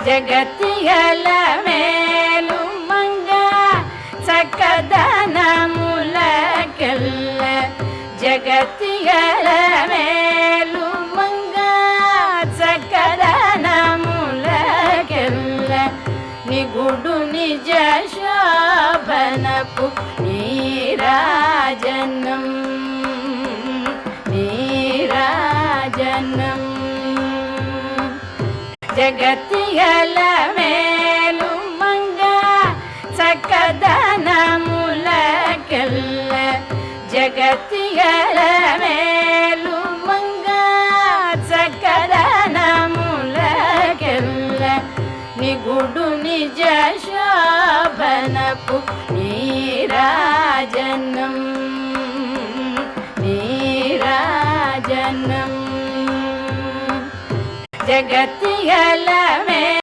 జగత్తిగల మేలుమంగ చక్కదనములకెల్ల జగత్తిగల మేలుమంగ చక్కదనములకెల్ల నిగుడు నిజ శోభనపు నీరాజనం నీరాజనం జగత్తిగల మేలుమంగ చక్కదనములకెల్ల జగత్తిగల మేలుమంగ చక్కదనములకెల్ల నిగుడు నిజ శోభనపు నీరాజనం నీరాజనం జగత్తిగల